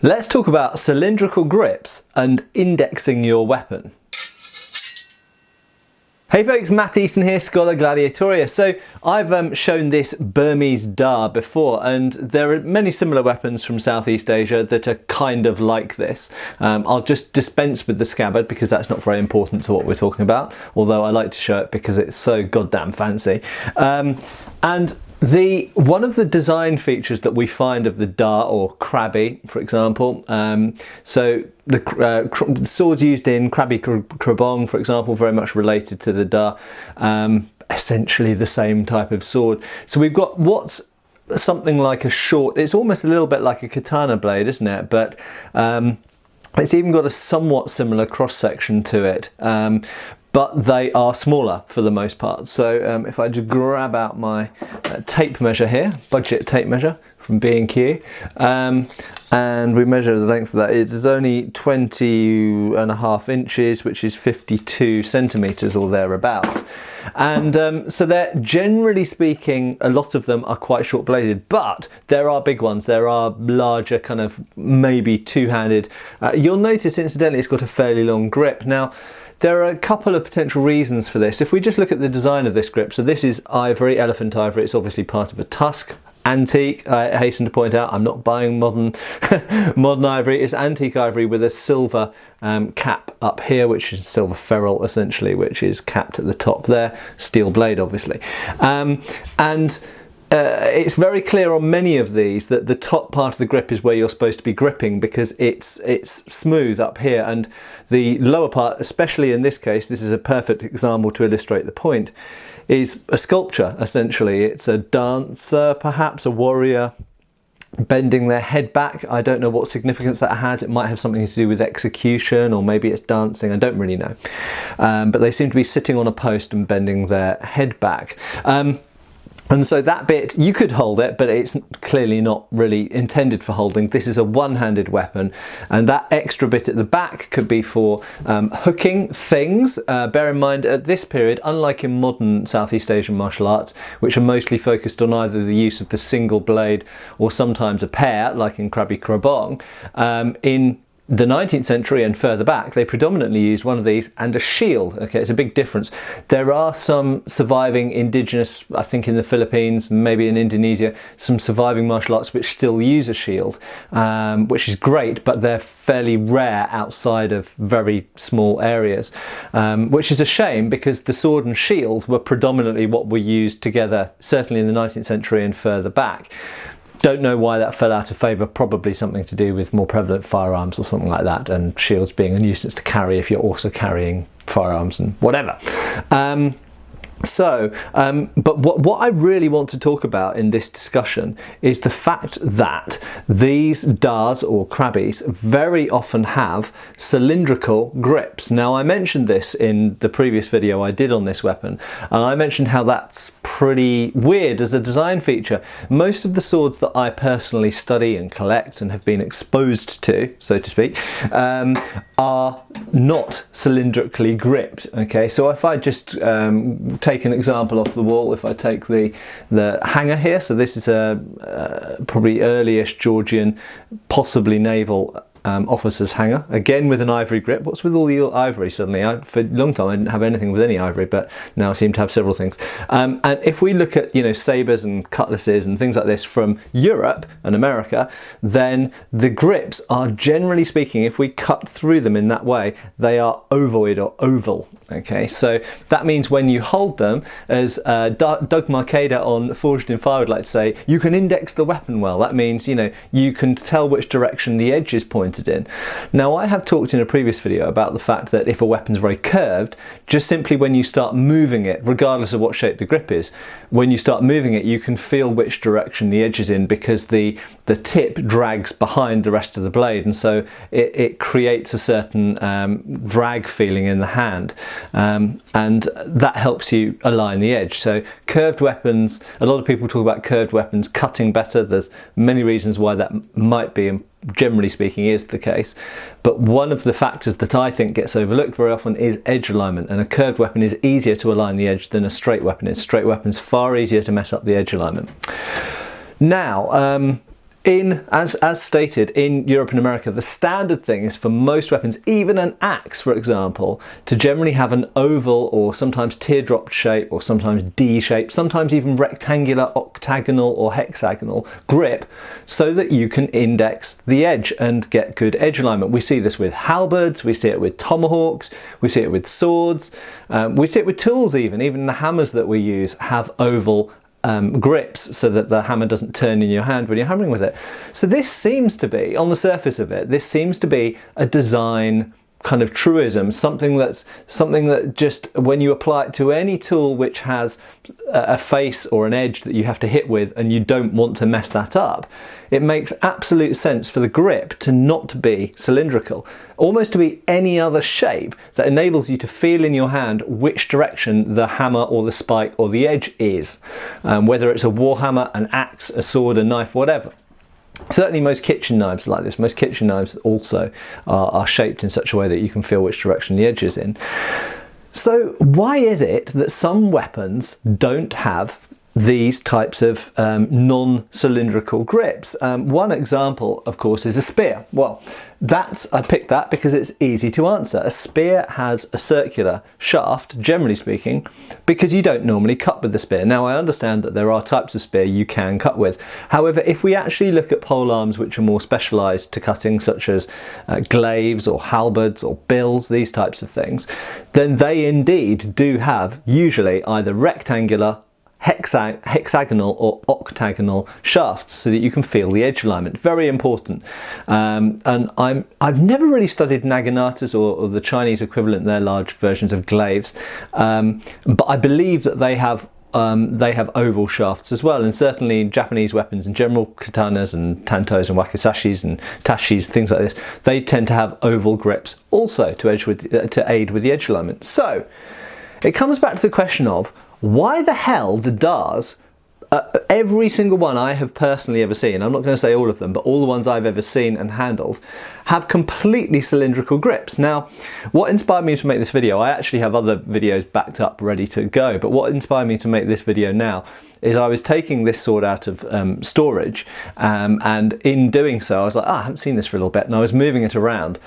Let's talk about cylindrical grips and indexing your weapon. Hey folks, Matt Easton here, Scholar Gladiatoria. So I've shown this Burmese Dar before, and there are many similar weapons from Southeast Asia that are kind of like this. I'll just dispense with the scabbard because that's not very important to what we're talking about, although I like to show it because it's so goddamn fancy. One of the design features that we find of the Dar, or Krabi, for example, so the swords used in Krabi Krabong, for example, very much related to the Dar, essentially the same type of sword. So we've got what's something like a short, it's almost a little bit like a katana blade, isn't it? But it's even got a somewhat similar cross section to it. But they are smaller for the most part. So if I just grab out my tape measure here, budget tape measure from B&Q, and we measure the length of that, it is only 20.5 inches, which is 52 centimeters or thereabouts. And so they're, generally speaking, a lot of them are quite short bladed, but there are big ones. There are larger, kind of maybe two-handed. You'll notice, incidentally, it's got a fairly long grip. Now, there are a couple of potential reasons for this. If we just look at the design of this grip, so this is ivory, elephant ivory. It's obviously part of a tusk. Antique, I hasten to point out, I'm not buying modern modern ivory. It's antique ivory with a silver cap up here, which is silver ferrule essentially, which is capped at the top there. Steel blade, obviously. It's very clear on many of these that the top part of the grip is where you're supposed to be gripping because it's smooth up here, and the lower part, especially in this case, this is a perfect example to illustrate the point, is a sculpture essentially. It's a dancer, perhaps a warrior, bending their head back. I don't know what significance that has. It might have something to do with execution, or maybe it's dancing. I don't really know. But they seem to be sitting on a post and bending their head back. And so that bit, you could hold it, but it's clearly not really intended for holding. This is a one-handed weapon, and that extra bit at the back could be for hooking things. Bear in mind, at this period, unlike in modern Southeast Asian martial arts, which are mostly focused on either the use of the single blade or sometimes a pair, like in Krabi Krabong, in the 19th century and further back, they predominantly used one of these and a shield. Okay, it's a big difference. There are some surviving indigenous, I think in the Philippines, maybe in Indonesia, some surviving martial arts which still use a shield, which is great, but they're fairly rare outside of very small areas, which is a shame because the sword and shield were predominantly what were used together, certainly in the 19th century and further back. Don't know why that fell out of favour, probably something to do with more prevalent firearms or something like that, and shields being a nuisance to carry if you're also carrying firearms and whatever. But what I really want to talk about in this discussion is the fact that these Dars or Krabis very often have cylindrical grips. Now, I mentioned this in the previous video I did on this weapon, and I mentioned how that's pretty weird as a design feature. Most of the swords that I personally study and collect and have been exposed to, so to speak, are not cylindrically gripped. Okay, so if I just take an example off the wall, if I take the hanger here, so this is a probably early-ish Georgian, possibly naval officer's hanger, again with an ivory grip. What's with all the ivory suddenly? For a long time I didn't have anything with any ivory, but now I seem to have several things. And if we look at, you know, sabres and cutlasses and things like this from Europe and America, then the grips are, generally speaking, if we cut through them in that way, they are ovoid or oval. Okay, so that means when you hold them, as Doug Marcada on Forged in Fire would like to say, you can index the weapon well. That means, you know, you can tell which direction the edge is pointed in. Now, I have talked in a previous video about the fact that if a weapon's very curved, just simply when you start moving it, regardless of what shape the grip is, when you start moving it, you can feel which direction the edge is in because the tip drags behind the rest of the blade, and so it creates a certain drag feeling in the hand. And that helps you align the edge. So curved weapons, a lot of people talk about curved weapons cutting better. There's many reasons why that might be, and generally speaking is the case, but one of the factors that I think gets overlooked very often is edge alignment, and a curved weapon is easier to align the edge than a straight weapon is. Straight weapon's far easier to mess up the edge alignment. Now, As stated, in Europe and America, the standard thing is for most weapons, even an axe, for example, to generally have an oval or sometimes teardrop shape or sometimes D shape, sometimes even rectangular, octagonal or hexagonal grip, so that you can index the edge and get good edge alignment. We see this with halberds, we see it with tomahawks, we see it with swords, we see it with tools even the hammers that we use have oval grips so that the hammer doesn't turn in your hand when you're hammering with it. So this seems to be, on the surface of it, this seems to be a design kind of truism, something that just when you apply it to any tool which has a face or an edge that you have to hit with and you don't want to mess that up, it makes absolute sense for the grip to not be cylindrical, almost to be any other shape that enables you to feel in your hand which direction the hammer or the spike or the edge is, whether it's a war hammer, an axe, a sword, a knife, whatever. Certainly most kitchen knives are like this. Most kitchen knives also are shaped in such a way that you can feel which direction the edge is in. So why is it that some weapons don't have these types of non-cylindrical grips? One example, of course, is a spear. Well, I picked that because it's easy to answer. A spear has a circular shaft, generally speaking, because you don't normally cut with the spear. Now, I understand that there are types of spear you can cut with. However, if we actually look at pole arms which are more specialised to cutting, such as glaives or halberds or bills, these types of things, then they indeed do have usually either rectangular, hexagonal or octagonal shafts so that you can feel the edge alignment. Very important. And I've never really studied naganatas or the Chinese equivalent, their large versions of glaives, but I believe that they have oval shafts as well, and certainly Japanese weapons in general, katanas and tantos and wakisashis and tashis, things like this, they tend to have oval grips also to aid with the edge alignment. So it comes back to the question of why the hell the Dars, every single one I have personally ever seen, I'm not going to say all of them, but all the ones I've ever seen and handled, have completely cylindrical grips. Now, what inspired me to make this video, I actually have other videos backed up ready to go, but what inspired me to make this video now is I was taking this sword out of storage, and in doing so I was like, I haven't seen this for a little bit, and I was moving it around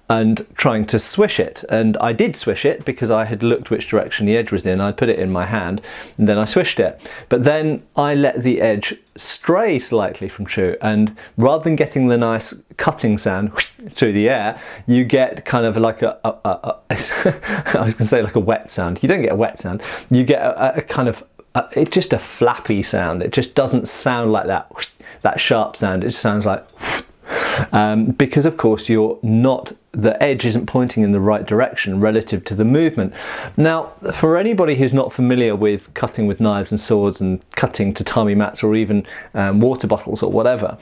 and trying to swish it, and I did swish it because I had looked which direction the edge was in. I'd put it in my hand and then I swished it, but then I let the edge stray slightly from true, and rather than getting the nice cutting sound through the air, you get kind of like I was going to say like a wet sound. You don't get a wet sound, you get a kind of it's just a flappy sound. It just doesn't sound like that sharp sound. It just sounds like because of course the edge isn't pointing in the right direction relative to the movement. Now, for anybody who's not familiar with cutting with knives and swords and cutting tatami mats or even water bottles or whatever,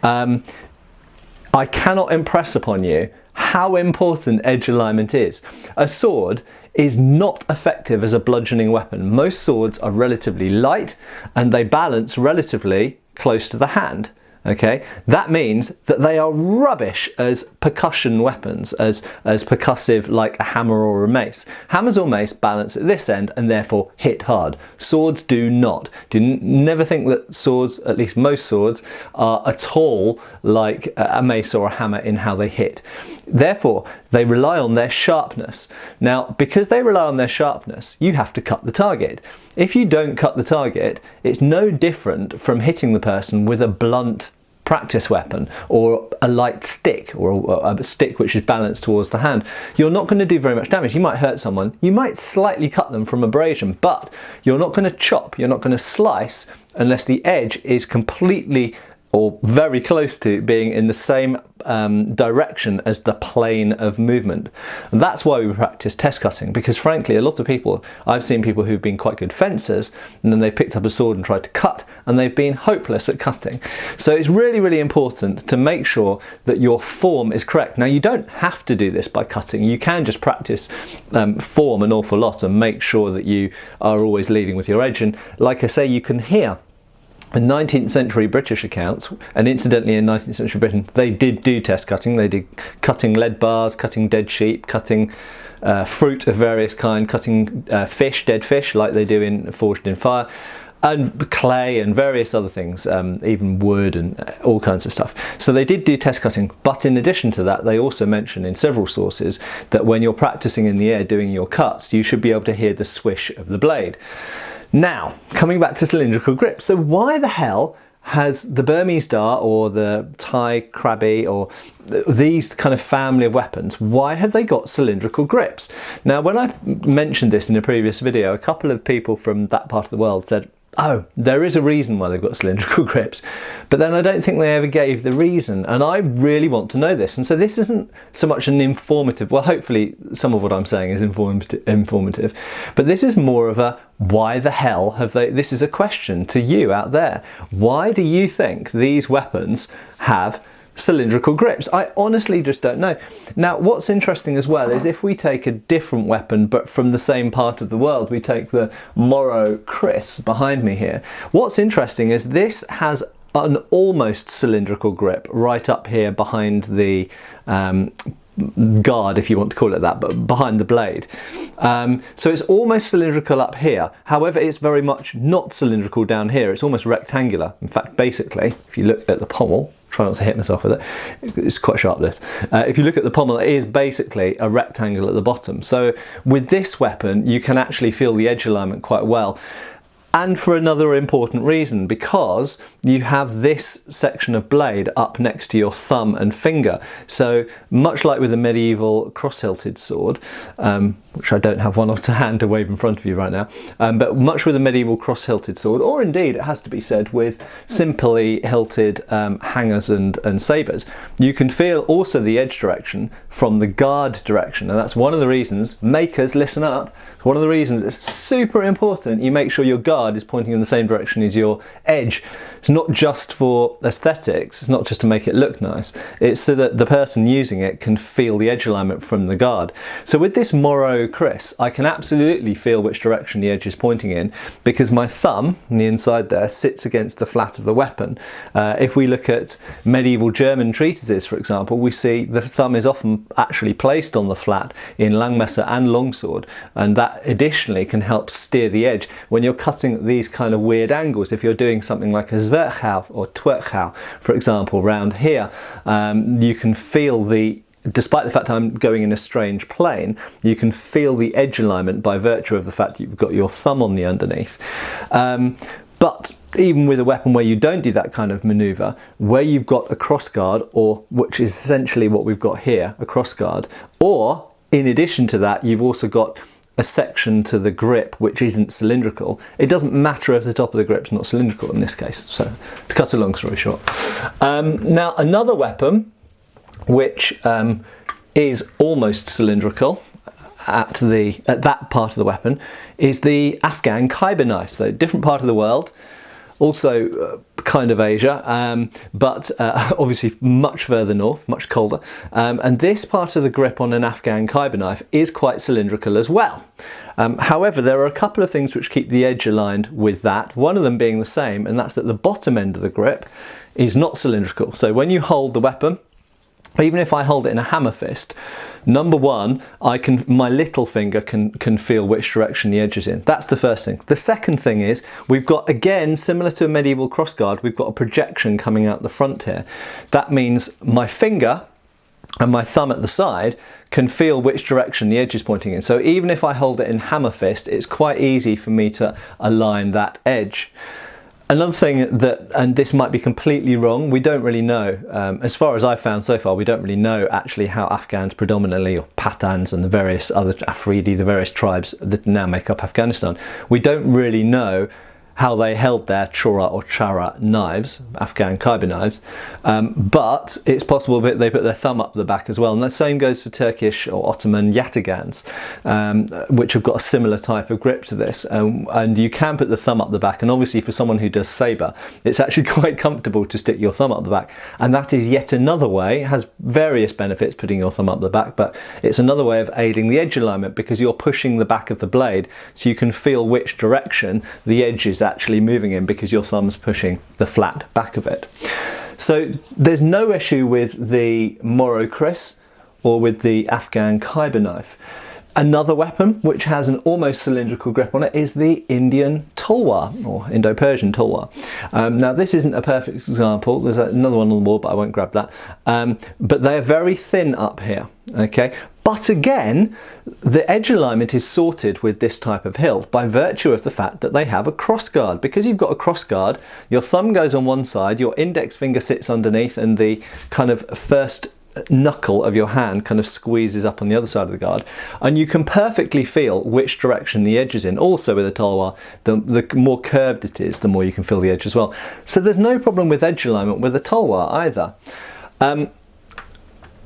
I cannot impress upon you how important edge alignment is. A sword is not effective as a bludgeoning weapon. Most swords are relatively light and they balance relatively close to the hand. Okay, that means that they are rubbish as percussion weapons, as percussive like a hammer or a mace. Hammers or mace balance at this end and therefore hit hard. Swords do not. Never think that swords, at least most swords, are at all like a mace or a hammer in how they hit. Therefore, they rely on their sharpness. Now, because they rely on their sharpness, you have to cut the target. If you don't cut the target, it's no different from hitting the person with a blunt practice weapon or a light stick or a stick which is balanced towards the hand. You're not going to do very much damage. You might hurt someone, you might slightly cut them from abrasion, but you're not going to chop, you're not going to slice unless the edge is completely or very close to being in the same direction as the plane of movement. And that's why we practice test cutting, because frankly a lot of people, I've seen people who've been quite good fencers and then they picked up a sword and tried to cut and they've been hopeless at cutting. So it's really, really important to make sure that your form is correct. Now, you don't have to do this by cutting. You can just practice form an awful lot and make sure that you are always leading with your edge. And like I say, you can hear in 19th century British accounts, and incidentally in 19th century Britain, they did do test cutting. They did cutting lead bars, cutting dead sheep, cutting fruit of various kind, cutting fish, dead fish, like they do in Forged in Fire. and clay and various other things, even wood and all kinds of stuff. So they did do test cutting, but in addition to that, they also mention in several sources that when you're practicing in the air doing your cuts, you should be able to hear the swish of the blade. Now, coming back to cylindrical grip. So why the hell has the Burmese Dar or the Thai Krabi or these kind of family of weapons, why have they got cylindrical grips? Now, when I mentioned this in a previous video, a couple of people from that part of the world said, oh, there is a reason why they've got cylindrical grips, but then I don't think they ever gave the reason, and I really want to know this. And so this isn't so much an informative, well, hopefully some of what I'm saying is informative, but this is more of a why the hell have they, this is a question to you out there. Why do you think these weapons have cylindrical grips? I honestly just don't know. Now, what's interesting as well is if we take a different weapon but from the same part of the world, we take the Moro Chris behind me here. What's interesting is this has an almost cylindrical grip right up here behind the guard, if you want to call it that, but behind the blade. So it's almost cylindrical up here. However, it's very much not cylindrical down here. It's almost rectangular. In fact, basically, if you look at the pommel, try not to hit myself with it, it's quite sharp this. If you look at the pommel, it is basically a rectangle at the bottom. So with this weapon, you can actually feel the edge alignment quite well. And for another important reason, because you have this section of blade up next to your thumb and finger. So much like with a medieval cross-hilted sword, which I don't have one off to hand to wave in front of you right now, but much with a medieval cross-hilted sword, or indeed, it has to be said, with simply hilted hangers and sabres, you can feel also the edge direction from the guard direction. And that's one of the reasons, makers, listen up, one of the reasons it's super important you make sure your guard is pointing in the same direction as your edge. It's not just for aesthetics, it's not just to make it look nice, it's so that the person using it can feel the edge alignment from the guard. So with this Moro Chris, I can absolutely feel which direction the edge is pointing in because my thumb, on the inside there, sits against the flat of the weapon. If we look at medieval German treatises, for example, we see the thumb is often actually placed on the flat in Langmesser and longsword, and that additionally can help steer the edge when you're cutting at these kind of weird angles. If you're doing something like a zwerchhau or twerchhau, for example, round here, you can feel the, despite the fact I'm going in a strange plane, you can feel the edge alignment by virtue of the fact you've got your thumb on the underneath. But even with a weapon where you don't do that kind of maneuver, where you've got a crossguard, or which is essentially what we've got here, a crossguard, or in addition to that, you've also got a section to the grip which isn't cylindrical. It doesn't matter if the top of the grip's not cylindrical in this case. So, to cut a long story short. Now, another weapon which is almost cylindrical at that part of the weapon is the Afghan Khyber knife. So different part of the world, also kind of Asia, but obviously much further north, much colder. And this part of the grip on an Afghan Khyber knife is quite cylindrical as well. However, there are a couple of things which keep the edge aligned with that, one of them being the same, and that's that the bottom end of the grip is not cylindrical. So when you hold the weapon, even if I hold it in a hammer fist, number one, my little finger can feel which direction the edge is in. That's the first thing. The second thing is, we've got, again, similar to a medieval crossguard, we've got a projection coming out the front here. That means my finger and my thumb at the side can feel which direction the edge is pointing in. So even if I hold it in hammer fist, it's quite easy for me to align that edge. Another thing that, and this might be completely wrong, we don't really know, as far as I've found so far, we don't really know actually how Afghans predominantly, or Pathans and the various other Afridi, the various tribes that now make up Afghanistan, we don't really know how they held their chora or chara knives, Afghan Khyber knives, but it's possible that they put their thumb up the back as well. And the same goes for Turkish or Ottoman yatagans, which have got a similar type of grip to this. And you can put the thumb up the back, and obviously for someone who does sabre, it's actually quite comfortable to stick your thumb up the back. And that is yet another way, it has various benefits putting your thumb up the back, but it's another way of aiding the edge alignment because you're pushing the back of the blade so you can feel which direction the edge is actually moving in because your thumb's pushing the flat back of it. So there's no issue with the Moro Chris or with the Afghan Khyber knife. Another weapon which has an almost cylindrical grip on it is the Indian tulwar, or Indo-Persian tulwar. Now this isn't a perfect example, there's another one on the wall but I won't grab that. But they're very thin up here, okay? But again, the edge alignment is sorted with this type of hilt by virtue of the fact that they have a crossguard. Because you've got a crossguard, your thumb goes on one side, your index finger sits underneath, and the kind of first knuckle of your hand kind of squeezes up on the other side of the guard, and you can perfectly feel which direction the edge is in. Also with a tulwar, the more curved it is, the more you can feel the edge as well. So there's no problem with edge alignment with a tulwar either.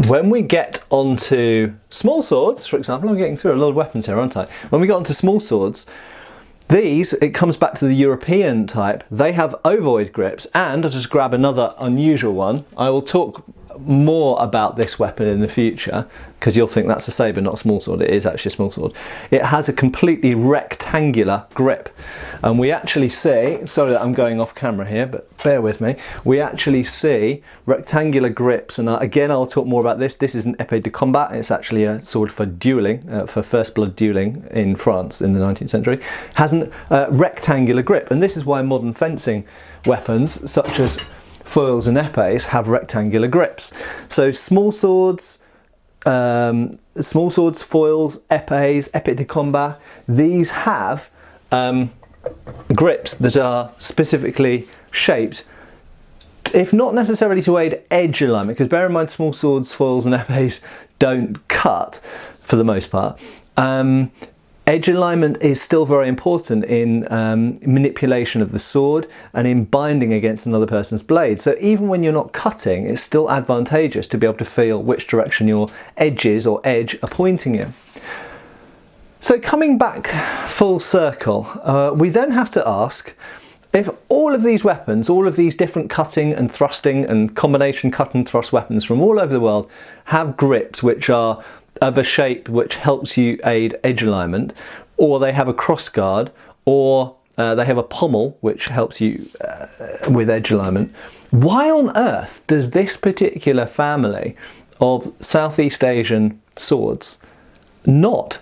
When we get onto small swords, for example, I'm getting through a lot of weapons here, aren't I? When we get onto small swords, these, it comes back to the European type, they have ovoid grips, and I'll just grab another unusual one. I will talk more about this weapon in the future because you'll think that's a saber, not a small sword. It is actually a small sword. It has a completely rectangular grip, and we actually see, sorry that I'm going off camera here, but bear with me, we actually see rectangular grips, and again I'll talk more about this. This is an épée de combat. It's actually a sword for dueling, for first blood dueling in France in the 19th century. Has a rectangular grip, and this is why modern fencing weapons such as foils and épées have rectangular grips. So small swords, foils, épées, épée de combat, these have grips that are specifically shaped, if not necessarily to aid edge alignment, because bear in mind small swords, foils and épées don't cut for the most part. Edge alignment is still very important in manipulation of the sword and in binding against another person's blade. So even when you're not cutting, it's still advantageous to be able to feel which direction your edges or edge are pointing in. So coming back full circle, we then have to ask if all of these weapons, all of these different cutting and thrusting and combination cut and thrust weapons from all over the world have grips which are of a shape which helps you aid edge alignment, or they have a crossguard, or they have a pommel which helps you with edge alignment. Why on earth does this particular family of Southeast Asian swords not?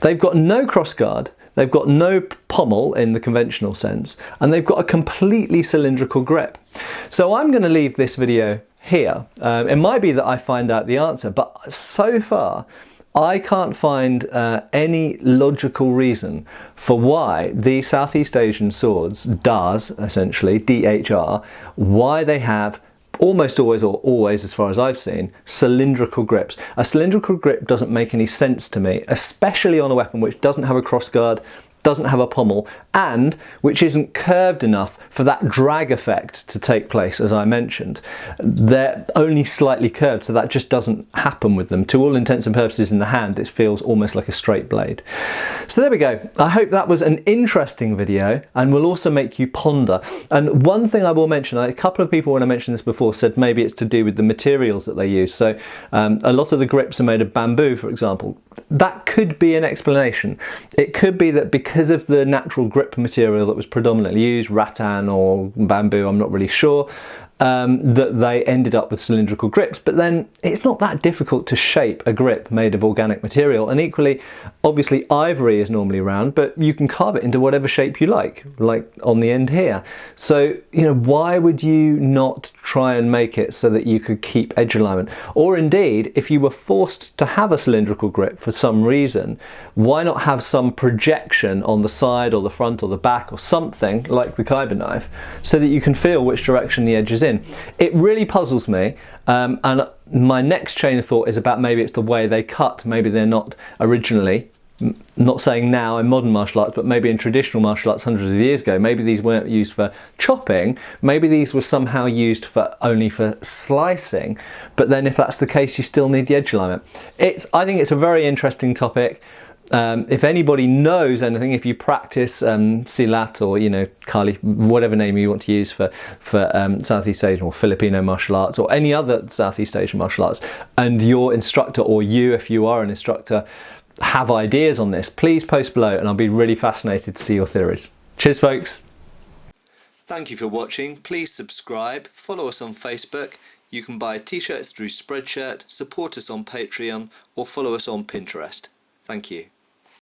They've got no crossguard, they've got no pommel in the conventional sense, and they've got a completely cylindrical grip. So I'm going to leave this video here. It might be that I find out the answer, but so far I can't find any logical reason for why the Southeast Asian swords, Dars essentially, DHR, why they have almost always, or always as far as I've seen, cylindrical grips. A cylindrical grip doesn't make any sense to me, especially on a weapon which doesn't have a crossguard, doesn't have a pommel, and which isn't curved enough for that drag effect to take place, as I mentioned. They're only slightly curved, so that just doesn't happen with them. To all intents and purposes in the hand, it feels almost like a straight blade. So there we go. I hope that was an interesting video and will also make you ponder. And one thing I will mention, a couple of people when I mentioned this before said maybe it's to do with the materials that they use. So a lot of the grips are made of bamboo, for example. That could be an explanation. It could be that because of the natural grip material that was predominantly used, rattan or bamboo, I'm not really sure, that they ended up with cylindrical grips. But then it's not that difficult to shape a grip made of organic material. And equally, obviously ivory is normally round, but you can carve it into whatever shape you like on the end here. So, you know, why would you not try and make it so that you could keep edge alignment? Or indeed, if you were forced to have a cylindrical grip for some reason, why not have some projection on the side or the front or the back or something like the Khyber knife so that you can feel which direction the edge is in? It really puzzles me, and my next chain of thought is about maybe it's the way they cut. Maybe they're not originally, not saying now in modern martial arts, but maybe in traditional martial arts hundreds of years ago, maybe these weren't used for chopping, maybe these were somehow used for only for slicing. But then if that's the case, you still need the edge alignment. I think it's a very interesting topic. If anybody knows anything, if you practice Silat or, you know, Kali, whatever name you want to use for Southeast Asian or Filipino martial arts or any other Southeast Asian martial arts, and your instructor, or you if you are an instructor, have ideas on this, please post below and I'll be really fascinated to see your theories. Cheers folks! Thank you for watching. Please subscribe, follow us on Facebook. You can buy t-shirts through Spreadshirt, support us on Patreon or follow us on Pinterest. Thank you.